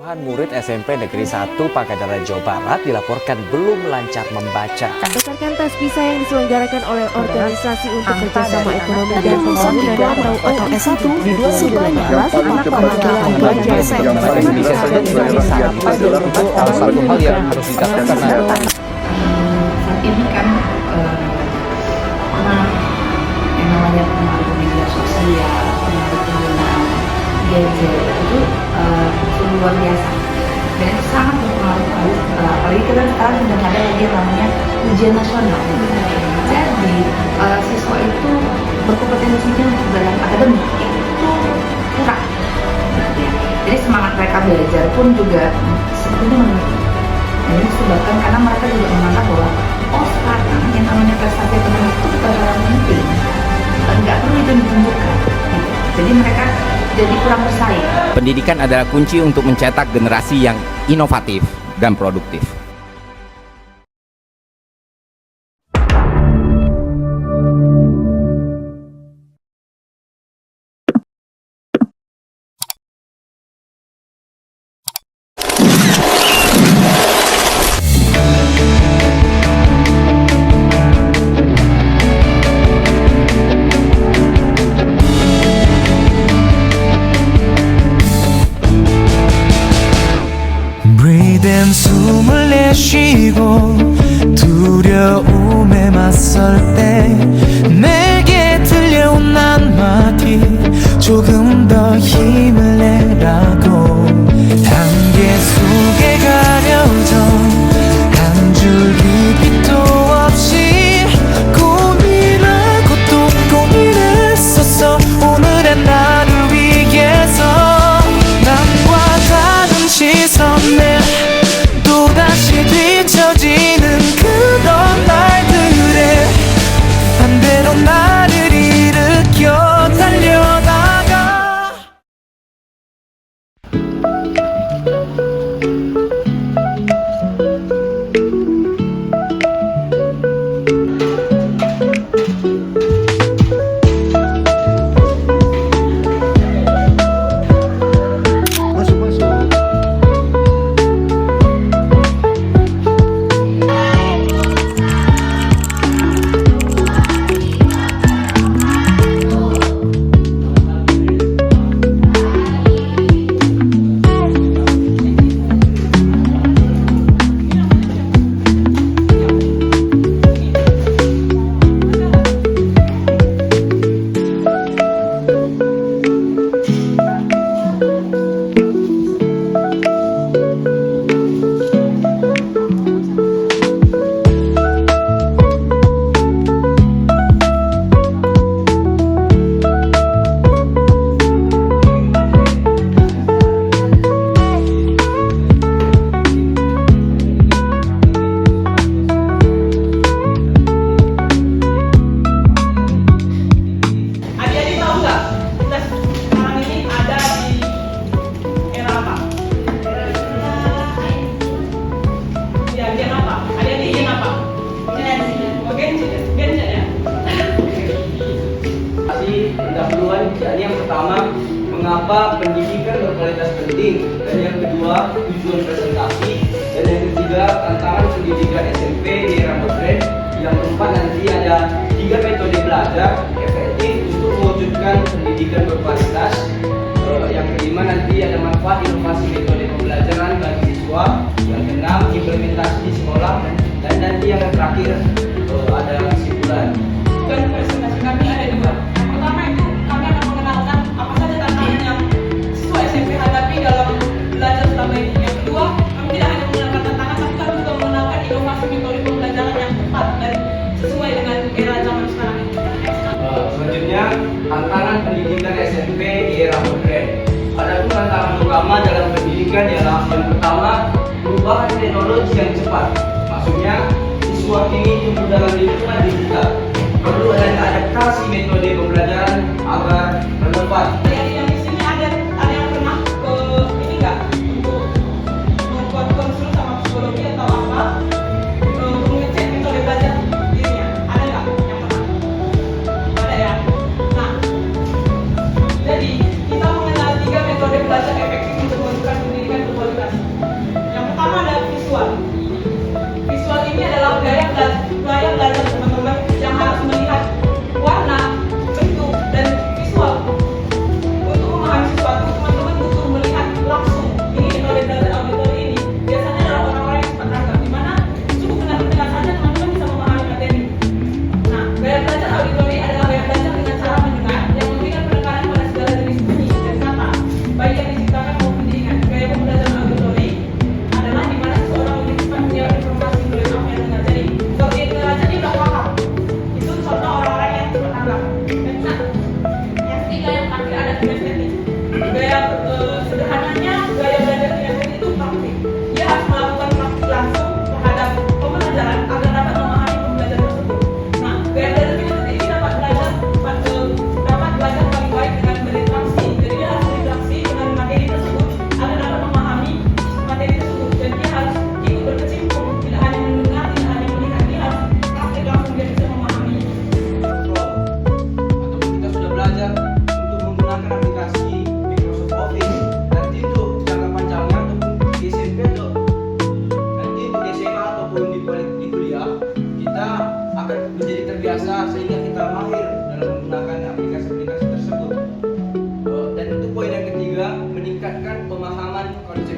Puluhan murid SMP Negeri 1 Pangandaran, Jawa Barat dilaporkan belum lancar membaca. Berdasarkan tes PISA yang diselenggarakan oleh Organisasi untuk Kerjasama Ekonomi dan Pembangunan atau OES1 sebanyak 4,8 pelajar Indonesia saja tidak bisa itu satu hal yang harus dicatat karena saat ini kan yang namanya pengaruh media sosial, pengaruh penggunaan gadget itu luar biasa dan itu sangat berpengaruh, apalagi kita sekarang sudah ada lagi yang namanya ujian nasional. Jadi siswa itu berkompetensinya dalam akademik itu kurang, gitu ya. Jadi semangat mereka belajar pun juga sepertinya menurun. Ini disebabkan karena mereka juga menganggap bahwa sekarang yang namanya prestasi akademik itu bukan hal yang penting, nggak perlu itu ditunjukkan, gitu. Jadi mereka jadi kurang bersaing. Pendidikan adalah kunci untuk mencetak generasi yang inovatif dan produktif. breathing 숨을 내쉬고 두려움에 맞설 때 내게 들려온 한마디 조금 더 힘을 내라고 안개 속에 가려져 한 줄기 빛도 없이 고민하고 또 고민했었어 오늘의 나를 위해서 남과 다른 시선에 또다시 뒤처지는 그런 날들에 반대로 나를 일으켜 달려나가 pendahuluan. Jadi yang pertama, mengapa pendidikan berkualitas penting, dan yang kedua, tujuan presentasi, dan yang ketiga, tantangan pendidikan SMP di era modern. Yang keempat, nanti ada 3 metode belajar efektif untuk mewujudkan pendidikan berkualitas. Yang kelima, nanti ada manfaat inovasi metode pembelajaran bagi siswa. Yang keenam, implementasi di sekolah, dan nanti yang terakhir ada kesimpulan. Dan presentasi kami ada 2. Pertama itu kami akan mengenalkan apa saja tantangan yang siswa SMP hadapi dalam belajar selama ini. Yang kedua, kami tidak hanya mengenalkan tantangan, tapi kami juga mengenalkan inovasi metode pembelajaran yang tepat dan sesuai dengan era zaman sekarang ini. Selanjutnya, tantangan pendidikan SMP di era modern. Adapun tantangan utama dalam pendidikan ialah yang pertama, perubahan teknologi yang cepat. Maksudnya, siswa kini tumbuh dalam lingkungan digital. Perlu adanya adaptasi metode pembelajaran agar relevan. Yang di sini ada yang pernah ke ini nggak untuk membuat konsul sama psikologi atau apa untuk ngecek metode belajar dirinya? Ada nggak yang pernah? Ada ya. Nah, jadi kita mengenal 3 metode belajar efektif untuk mewujudkan pendidikan berkualitas.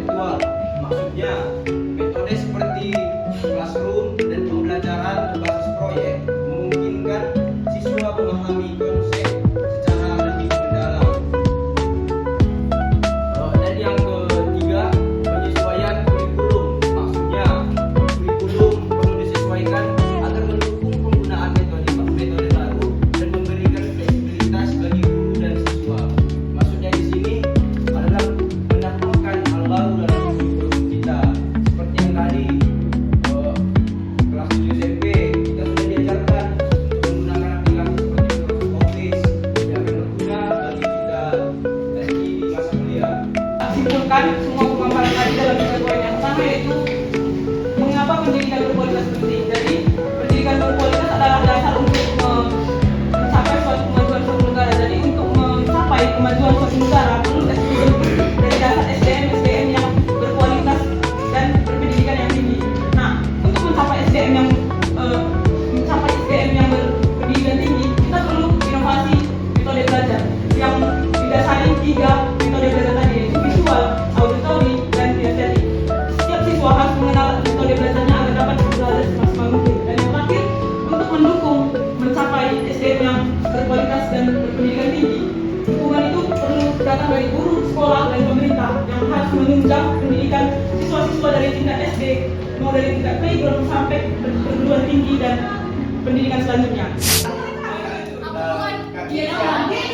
konseptual. Maksudnya, metode seperti classroom dan pembelajaran berbasis proyek memungkinkan siswa memahami konsep secara lebih mendalam. Dan yang ketiga, penyesuaian kurikulum. Maksudnya, kurikulum perlu disesuaikan agar mendukung penggunaan metode baru dan memberikan fleksibilitas bagi guru dan siswa. Maksudnya di sini adalah menambahkan hal baru dalam kurikulum kita. Seperti yang tadi, kelas 7 SMP kita sudah diajarkan untuk menggunakan aplikasi seperti Microsoft Office yang akan berguna bagi kita nanti di masa kuliah. Simpulkan semua pemaparan tadi dalam tiga poin yang sama, yaitu mengapa pendidikan berkualitas penting. Jadi pendidikan berkualitas adalah dasar untuk mencapai suatu kemajuan suatu negara. Jadi untuk mencapai kemajuan suatu negara perlu dari dasar SDM yang berkualitas dan berpendidikan yang tinggi. Nah, untuk mencapai SDM yang berpendidikan tinggi, kita perlu inovasi metode belajar yang didasari tiga metode belajar tadi, yaitu visual, auditory, dan kinestetik. Setiap siswa harus mengenal metode belajarnya agar dapat belajar semaksimal mungkin. Dan yang terakhir, untuk mendukung mencapai SDM yang berkualitas dan berpendidikan tinggi, dukungan itu perlu datang dari guru, sekolah, dan pemerintah yang harus menunjang pendidikan siswa-siswa dari tingkat SD, mau dari tingkat playground sampai perguruan tinggi dan pendidikan selanjutnya. Yang mana nih?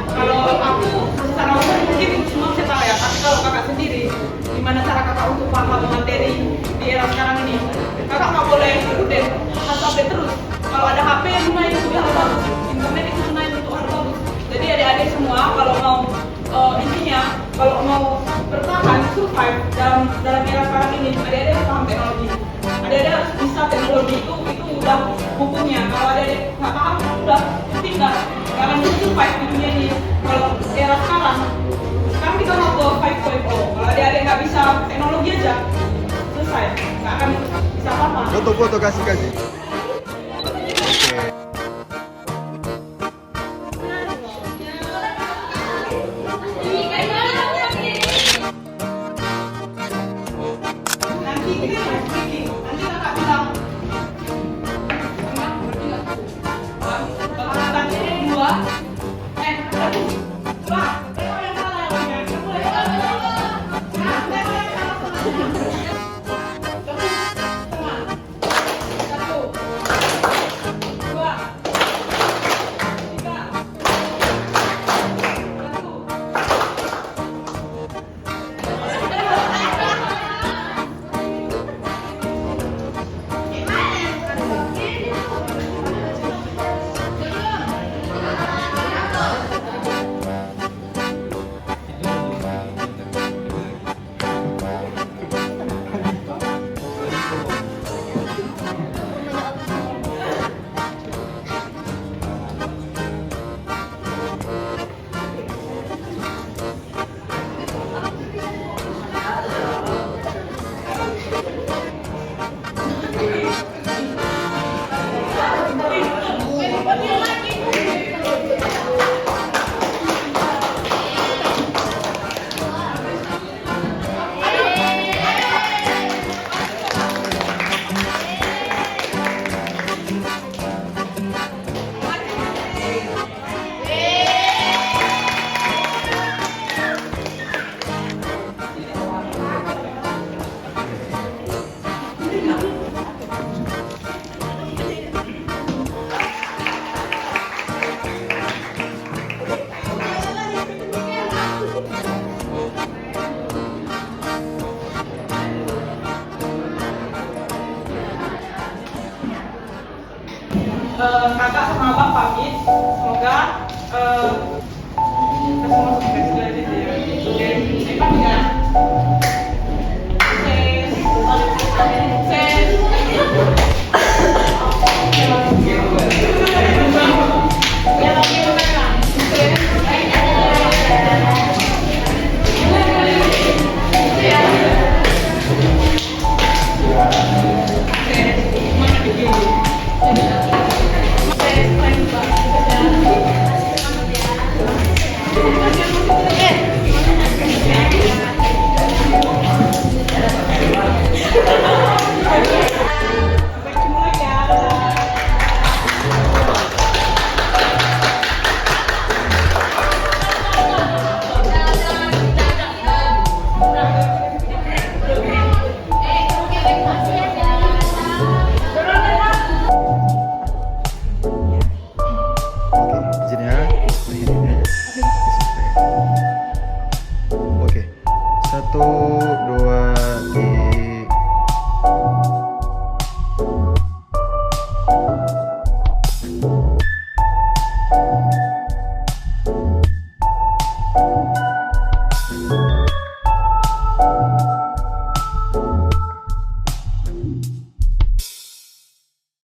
Kalau aku secara umum mungkin semua saya tahu ya, tapi kalau kakak sendiri, gimana cara kakak untuk paham materi di era sekarang ini? Kakak nggak boleh ikutin, harus update terus. Kalau ada HP yang lumayan itu harus bagus, internet itu lumayan itu harus bagus. Jadi adik-adik semua kalau mau intinya kalau mau bertahan survive dalam era sekarang ini, adik-adik harus paham teknologi. Adik-adik harus bisa teknologi itu udah hukumnya. Kalau adik-adik nggak paham udah tinggal. Karena bisa survive di dunia ini. Kalau era sekarang kita mau ke 5.0. Kalau adik-adik nggak bisa teknologi aja, selesai, nggak akan bisa apa-apa. Foto-foto kasih. Nanti kita live speaking, nanti kakak bilang dua, yang salah yang boleh. kakak sama abang pamit. Semoga kita semua sukses dari sini ya. Oke, saya pamit ya. Sukses.